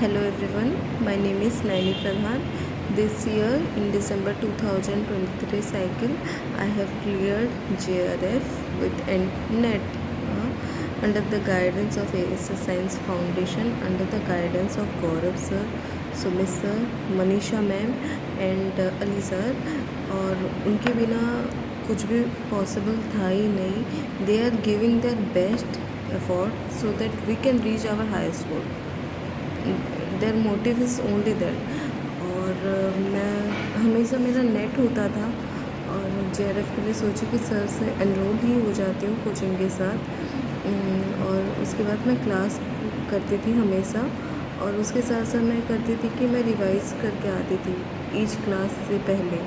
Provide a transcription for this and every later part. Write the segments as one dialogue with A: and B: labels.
A: Hello everyone, my name is Naini Pradhan. This year in December 2023 cycle, I have cleared JRF with NET under the guidance of ASS Science Foundation, under the guidance of Gaurav sir, Sumit sir, Manisha ma'am and Ali sir. और उनके बिना कुछ भी possible था ही नहीं. They are giving their best effort so that we can reach our highest goal. Their motive is only that. और मैं हमेशा मेरा नेट होता था और JRF के लिए सोची कि सर से एनरोल ही हो जाती हूँ कोचिंग के साथ. और उसके बाद मैं क्लास करती थी हमेशा, और उसके साथ साथ मैं करती थी कि मैं रिवाइज़ करके आती थी ईच क्लास से पहले,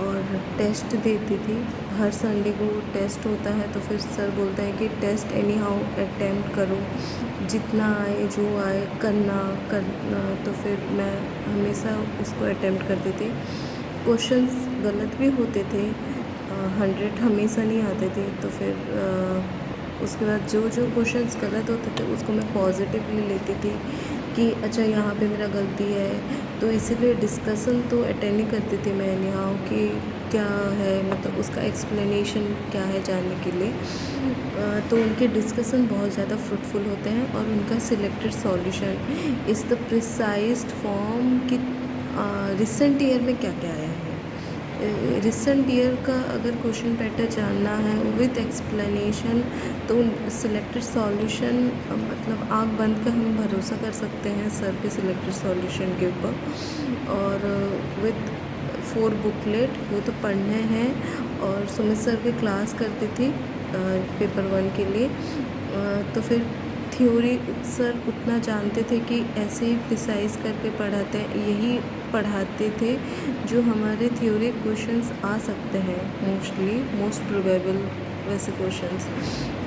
A: और टेस्ट देती थी. हर संडे को टेस्ट होता है, तो फिर सर बोलते हैं कि टेस्ट एनी हाउ अटैम्प्ट करो, जितना आए जो आए करना. तो फिर मैं हमेशा उसको अटैम्प्ट करती थी. क्वेश्चंस गलत भी होते थे, 100 हमेशा नहीं आते थे. तो फिर उसके बाद जो क्वेश्चंस गलत होते थे उसको मैं पॉजिटिवली लेती थी कि अच्छा यहाँ पे मेरा गलती है. तो इसीलिए डिस्कशन तो अटेंड नहीं करती थी मैं यहाँ कि क्या है, मतलब उसका एक्सप्लेनेशन क्या है जानने के लिए. तो उनके डिस्कशन बहुत ज़्यादा फ्रूटफुल होते हैं, और उनका selected solution is the precised form कि रिसेंट ईयर में क्या क्या आया है. रिसेंट ईयर का अगर क्वेश्चन पैटर्न जानना है विथ एक्सप्लेनेशन, तो सिलेक्टेड सॉल्यूशन मतलब आँख बंद कर हम भरोसा कर सकते हैं सर के सिलेक्टेड सॉल्यूशन के ऊपर. और विथ 4 बुकलेट वो तो पढ़ने हैं. और सुमित सर की क्लास करती थी पेपर 1 के लिए. तो फिर थ्योरी सर उतना जानते थे कि ऐसे ही प्रिसाइज करके पढ़ाते हैं, यही पढ़ाते थे जो हमारे थ्योरी क्वेश्चंस आ सकते हैं, मोस्ट प्रोबेबल वैसे क्वेश्चंस.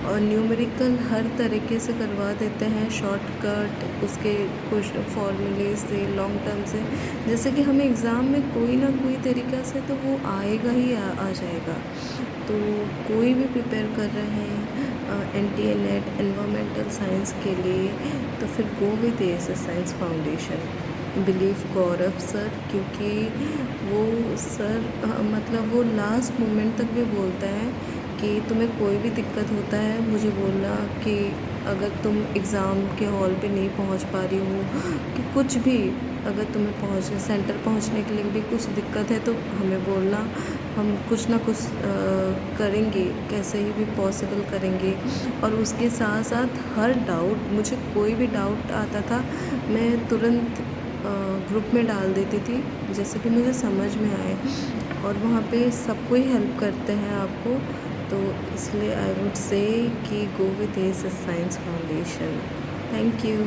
A: और न्यूमेरिकल हर तरीके से करवा देते हैं, शॉर्टकट उसके क्वेश्चन फॉर्मूले से, लॉन्ग टर्म से. जैसे कि हमें एग्ज़ाम में कोई ना कोई तरीक़ा से तो वो आएगा ही आ जाएगा. तो कोई भी प्रिपेयर कर रहे हैं NTA NET एनवायरमेंटल साइंस के लिए, तो फिर go with ASS science foundation. Believe Gaurav sir, क्योंकि वो सर मतलब वो लास्ट मोमेंट तक भी बोलते हैं कि तुम्हें कोई भी दिक्कत होता है मुझे बोलना, कि अगर तुम एग्ज़ाम के हॉल पे नहीं पहुंच पा रही हो, कि कुछ भी अगर तुम्हें सेंटर पहुंचने के लिए भी कुछ दिक्कत है तो हमें बोलना, हम कुछ ना कुछ करेंगे, कैसे ही भी पॉसिबल करेंगे. और उसके साथ साथ हर डाउट, मुझे कोई भी डाउट आता था मैं तुरंत ग्रुप में डाल देती थी जैसे कि मुझे समझ में आए. और वहाँ पे सबको ही हेल्प करते हैं आपको. तो इसलिए आई वुड से कि go with ASS science foundation. Thank you.